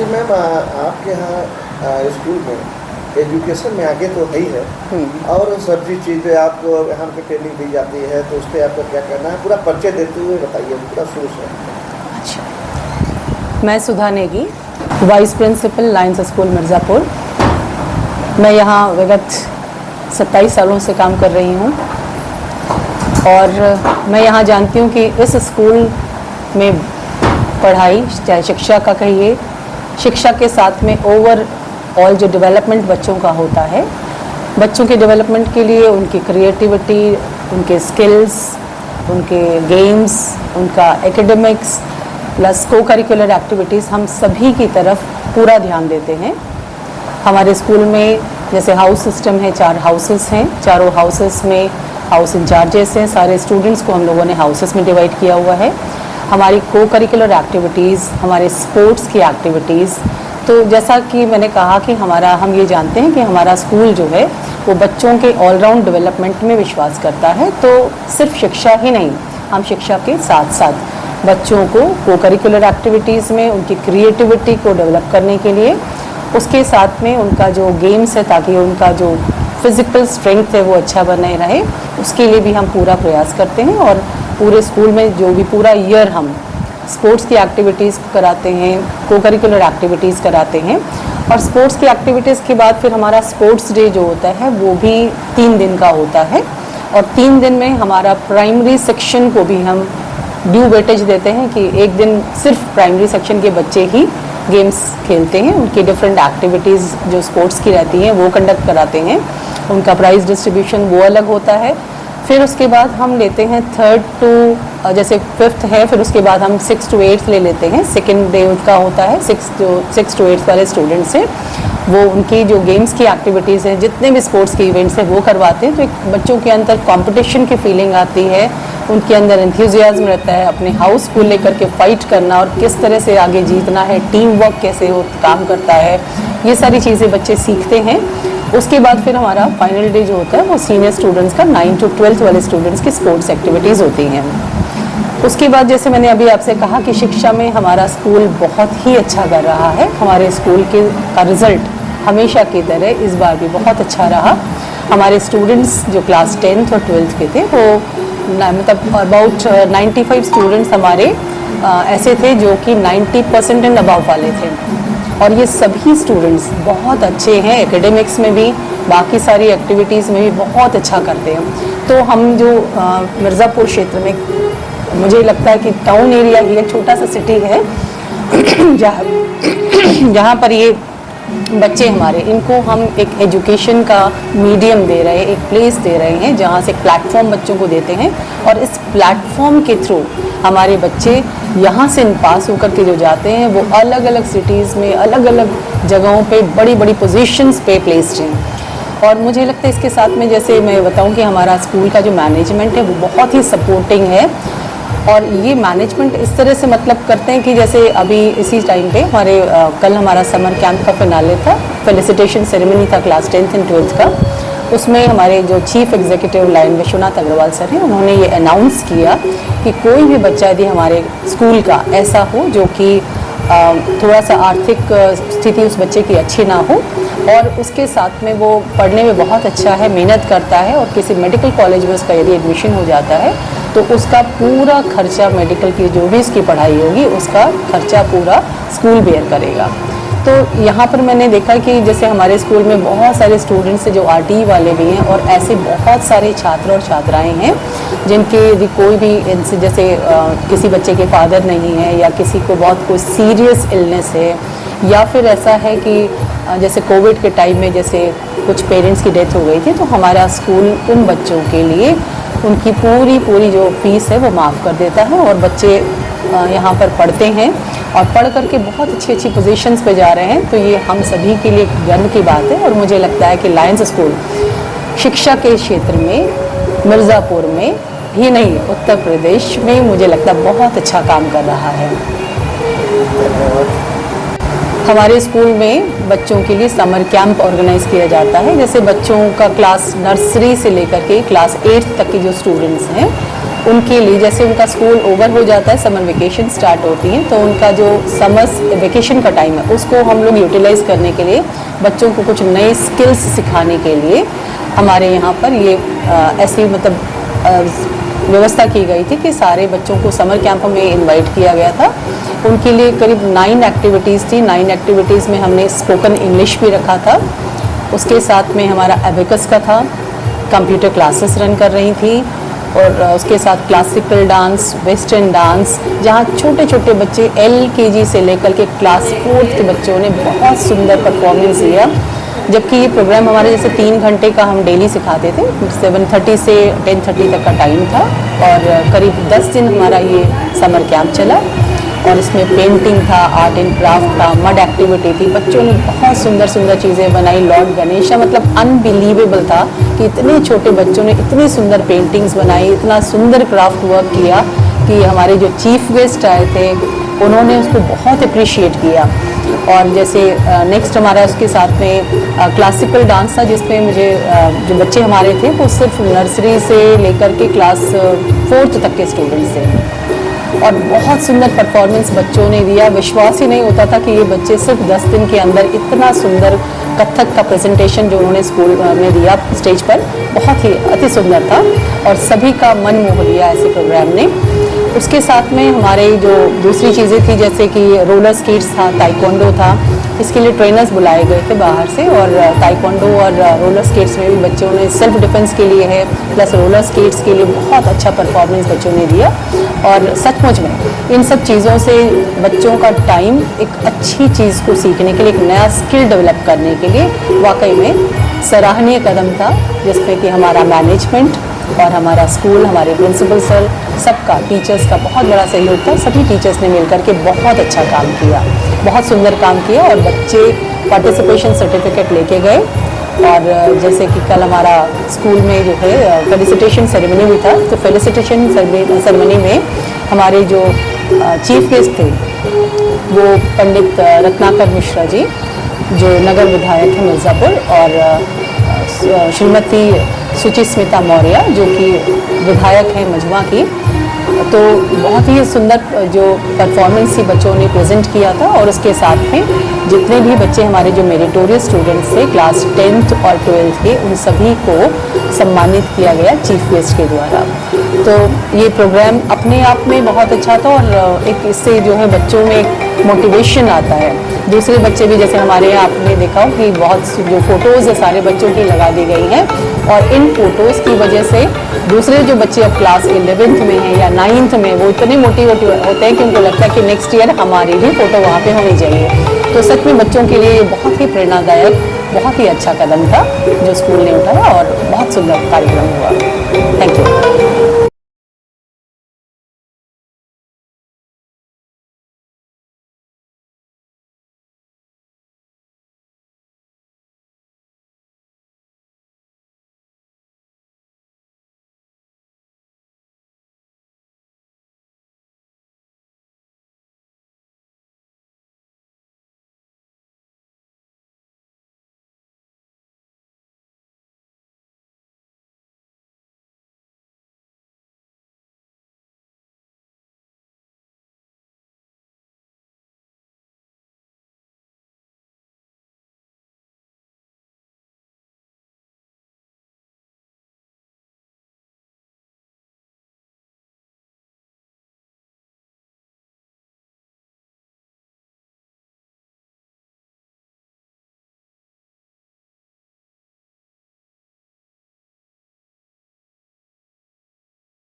जी ma'am, आपके यहाँ school में एजुकेशन में आगे तो है ही है, और सब्जी चीज़ें आपको यहाँ पे ट्रेनिंग दी जाती है, तो उस पर आपको क्या करना है, पूरा परिचय देते हुए बताइए, पूरा शुरू से। अच्छा, मैं Sudha Negi, vice principal Lions School Mirzapur. मैं यहाँ विगत 27 सालों से काम कर रही हूँ और मैं यहाँ जानती हूँ कि इस स्कूल में पढ़ाई, चाहे शिक्षा का कहिए, शिक्षा के साथ में ओवरऑल जो डेवलपमेंट बच्चों का होता है, बच्चों के डेवलपमेंट के लिए उनकी क्रिएटिविटी, उनके स्किल्स, उनके गेम्स, उनका एकेडमिक्स प्लस को करिकुलर एक्टिविटीज़, हम सभी की तरफ पूरा ध्यान देते हैं। हमारे स्कूल में जैसे हाउस सिस्टम है, 4 हाउसेस हैं, चारों हाउसेस में हाउस इंचार्जेस हैं, सारे स्टूडेंट्स को हम लोगों ने हाउसेस में डिवाइड किया हुआ है। हमारी को करिकुलर एक्टिविटीज़, हमारे स्पोर्ट्स की एक्टिविटीज़, तो जैसा कि मैंने कहा कि हम ये जानते हैं कि हमारा स्कूल जो है वो बच्चों के ऑलराउंड डेवलपमेंट में विश्वास करता है। तो सिर्फ शिक्षा ही नहीं, हम शिक्षा के साथ साथ बच्चों को करिकुलर एक्टिविटीज़ में उनकी क्रिएटिविटी को डेवलप करने के लिए, उसके साथ में उनका जो गेम्स है ताकि उनका जो फिज़िकल स्ट्रेंथ है वो अच्छा बने रहे, उसके लिए भी हम पूरा प्रयास करते हैं। और पूरे स्कूल में जो भी पूरा ईयर हम स्पोर्ट्स की एक्टिविटीज़ कराते हैं, को करिकुलर एक्टिविटीज़ कराते हैं। और स्पोर्ट्स की एक्टिविटीज़ के बाद फिर हमारा स्पोर्ट्स डे जो होता है वो भी 3 दिन का होता है, और 3 दिन में हमारा प्राइमरी सेक्शन को भी हम ड्यू वेटेज देते हैं कि एक दिन सिर्फ प्राइमरी सेक्शन के बच्चे ही गेम्स खेलते हैं, उनकी डिफरेंट एक्टिविटीज़ जो स्पोर्ट्स की रहती हैं वो कंडक्ट कराते हैं, उनका प्राइज़ डिस्ट्रीब्यूशन वो अलग होता है। फिर उसके बाद हम लेते हैं 3rd to जैसे 5th है, फिर उसके बाद हम 6th to 8th ले लेते हैं। सेकेंड डे का होता है 6 to 8th वाले स्टूडेंट्स हैं, वो उनकी जो गेम्स की एक्टिविटीज़ हैं, जितने भी स्पोर्ट्स के इवेंट्स हैं वो करवाते हैं। तो एक बच्चों के अंदर कंपटीशन की फीलिंग आती है, उनके अंदर एंथुसियाज्म रहता है अपने हाउस को लेकर के फाइट करना और किस तरह से आगे जीतना है, टीम वर्क कैसे वो काम करता है, ये सारी चीज़ें बच्चे सीखते हैं। उसके बाद फिर हमारा फाइनल डे जो होता है वो सीनियर स्टूडेंट्स का 9 to 12th वाले स्टूडेंट्स की स्पोर्ट्स एक्टिविटीज़ होती हैं। उसके बाद जैसे मैंने अभी आपसे कहा कि शिक्षा में हमारा स्कूल बहुत ही अच्छा कर रहा है। हमारे स्कूल का रिज़ल्ट हमेशा की तरह इस बार भी बहुत अच्छा रहा। हमारे स्टूडेंट्स जो क्लास 10th और 12th के थे वो मतलब अबाउट 95 स्टूडेंट्स हमारे ऐसे थे जो कि 90% एंड अबव वाले थे, और ये सभी स्टूडेंट्स बहुत अच्छे हैं एकेडमिक्स में भी, बाकी सारी एक्टिविटीज़ में भी बहुत अच्छा करते हैं। तो हम जो मिर्ज़ापुर क्षेत्र में, मुझे लगता है कि टाउन एरिया ही एक छोटा सा सिटी है जहाँ पर ये बच्चे हमारे, इनको हम एक एजुकेशन का मीडियम दे रहे हैं, एक प्लेस दे रहे हैं जहाँ से एक प्लेटफॉर्म बच्चों को देते हैं, और इस प्लेटफॉर्म के थ्रू हमारे बच्चे यहाँ से पास होकर के जो जाते हैं वो अलग अलग सिटीज़ में, अलग अलग जगहों पे बड़ी बड़ी पोजीशंस पे प्लेस्ड हैं। और मुझे लगता है इसके साथ में, जैसे मैं बताऊँ कि हमारा स्कूल का जो मैनेजमेंट है वो बहुत ही सपोर्टिंग है, और ये मैनेजमेंट इस तरह से मतलब करते हैं कि जैसे अभी इसी टाइम पे कल हमारा समर कैंप का फिनाले था, फेलिसिटेशन सेरेमनी था क्लास 10th एंड 12th का। उसमें हमारे जो chief executive lion Vishwanath Agarwal sir हैं, उन्होंने ये अनाउंस किया कि कोई भी बच्चा यदि हमारे स्कूल का ऐसा हो जो कि थोड़ा सा आर्थिक स्थिति उस बच्चे की अच्छी ना हो और उसके साथ में वो पढ़ने में बहुत अच्छा है, मेहनत करता है, और किसी मेडिकल कॉलेज में उसका यदि एडमिशन हो जाता है तो उसका पूरा खर्चा, मेडिकल की जो भी उसकी पढ़ाई होगी उसका खर्चा पूरा स्कूल बेयर करेगा। तो यहाँ पर मैंने देखा कि जैसे हमारे स्कूल में बहुत सारे स्टूडेंट्स हैं जो आरटीई वाले भी हैं, और ऐसे बहुत सारे छात्र और छात्राएं हैं जिनके यदि कोई भी इनसे जैसे किसी बच्चे के फादर नहीं है, या किसी को बहुत कोई सीरियस इलनेस है, या फिर ऐसा है कि जैसे कोविड के टाइम में जैसे कुछ पेरेंट्स की डेथ हो गई थी, तो हमारा स्कूल उन बच्चों के लिए उनकी पूरी जो फीस है वो माफ़ कर देता है, और बच्चे यहाँ पर पढ़ते हैं और पढ़ करके बहुत अच्छी पोजीशंस पे जा रहे हैं। तो ये हम सभी के लिए गर्व की बात है, और मुझे लगता है कि लायंस स्कूल शिक्षा के क्षेत्र में मिर्ज़ापुर में ही नहीं, उत्तर प्रदेश में मुझे लगता है बहुत अच्छा काम कर रहा है। हमारे स्कूल में बच्चों के लिए समर कैंप ऑर्गेनाइज किया जाता है। जैसे बच्चों का क्लास नर्सरी से लेकर के क्लास 8th तक के जो स्टूडेंट्स हैं उनके लिए जैसे उनका स्कूल ओवर हो जाता है, समर वेकेशन स्टार्ट होती है, तो उनका जो समर वेकेशन का टाइम है उसको हम लोग यूटिलाइज़ करने के लिए बच्चों को कुछ नए स्किल्स सिखाने के लिए हमारे यहाँ पर ये ऐसी मतलब व्यवस्था की गई थी कि सारे बच्चों को समर कैंप में इनवाइट किया गया था। उनके लिए करीब 9 एक्टिविटीज़ थी। 9 एक्टिविटीज़ में हमने स्पोकन इंग्लिश भी रखा था, उसके साथ में हमारा एबेकस का था, कंप्यूटर क्लासेस रन कर रही थी, और उसके साथ क्लासिकल डांस, वेस्टर्न डांस, जहाँ छोटे छोटे बच्चे LKG से लेकर के क्लास 4th के बच्चों ने बहुत सुंदर परफॉर्मेंस दिया। जबकि ये प्रोग्राम हमारे जैसे 3 घंटे का हम डेली सिखाते थे, 7:30 से 10:30 तक का टाइम था, और करीब 10 दिन हमारा ये समर कैंप चला। और इसमें पेंटिंग था, आर्ट एंड क्राफ्ट था, मड एक्टिविटी थी। बच्चों ने बहुत सुंदर सुंदर चीज़ें बनाई। लॉर्ड गणेशा मतलब अनबिलीवेबल था कि इतने छोटे बच्चों ने इतनी सुंदर पेंटिंग्स बनाई, इतना सुंदर क्राफ्ट वर्क किया कि हमारे जो चीफ गेस्ट आए थे उन्होंने उसको बहुत अप्रिशिएट किया। और जैसे नेक्स्ट हमारा उसके साथ में क्लासिकल डांस था, जिसमें मुझे जो बच्चे हमारे थे वो सिर्फ नर्सरी से लेकर के क्लास 4th तक के स्टूडेंट्स थे, और बहुत सुंदर परफॉर्मेंस बच्चों ने दिया। विश्वास ही नहीं होता था कि ये बच्चे सिर्फ 10 दिन के अंदर इतना सुंदर कथक का प्रेजेंटेशन जो उन्होंने स्कूल में दिया स्टेज पर, बहुत ही अति सुंदर था और सभी का मन मोह लिया ऐसे प्रोग्राम ने। उसके साथ में हमारे जो दूसरी चीज़ें थी, जैसे कि रोलर स्केट्स था, ताइक्वांडो था। इसके लिए ट्रेनर्स बुलाए गए थे बाहर से, और ताइक्वांडो और रोलर स्केट्स में भी बच्चों ने सेल्फ डिफेंस के लिए है, प्लस रोलर स्केट्स के लिए बहुत अच्छा परफॉर्मेंस बच्चों ने दिया। और सचमुच में इन सब चीज़ों से बच्चों का टाइम एक अच्छी चीज़ को सीखने के लिए, एक नया स्किल डेवलप करने के लिए वाकई में सराहनीय कदम था, जिसमें कि हमारा मैनेजमेंट और हमारा स्कूल, हमारे प्रिंसिपल सर, सबका, टीचर्स का बहुत बड़ा सहयोग था। सभी टीचर्स ने मिलकर के बहुत अच्छा काम किया, बहुत सुंदर काम किया, और बच्चे पार्टिसिपेशन सर्टिफिकेट लेके गए। और जैसे कि कल हमारा स्कूल में जो है फेलिसिटेशन सेरेमनी भी था, तो फेलिसिटेशन सेरेमनी में हमारे जो चीफ गेस्ट थे वो पंडित रत्नाकर मिश्रा जी, जो नगर विधायक हैं मिर्ज़ापुर, और श्रीमती सुचिस्मिता मौर्य जो कि विधायक हैं मझुआ की। तो बहुत ही सुंदर जो परफॉर्मेंस ही बच्चों ने प्रेजेंट किया था, और उसके साथ में जितने भी बच्चे हमारे जो मेरिटोरियस स्टूडेंट्स थे क्लास 10th और 12th के, उन सभी को सम्मानित किया गया चीफ गेस्ट के द्वारा। तो ये प्रोग्राम अपने आप में बहुत अच्छा था, और एक इससे जो है बच्चों में एक मोटिवेशन आता है। दूसरे बच्चे भी, जैसे हमारे यहाँ आपने देखा हो कि बहुत जो फ़ोटोज़ है सारे बच्चों की लगा दी गई हैं, और इन फ़ोटोज़ की वजह से दूसरे जो बच्चे अब क्लास 11th में हैं या 9th में, वो इतने मोटिवेट होते हैं कि उनको लगता है कि नेक्स्ट ईयर हमारी भी फ़ोटो वहाँ पे होनी चाहिए। तो सच में बच्चों के लिए ये बहुत ही प्रेरणादायक, बहुत ही अच्छा कदम था जो स्कूल ने उठाया, और बहुत सुंदर कार्यक्रम हुआ। Thank you.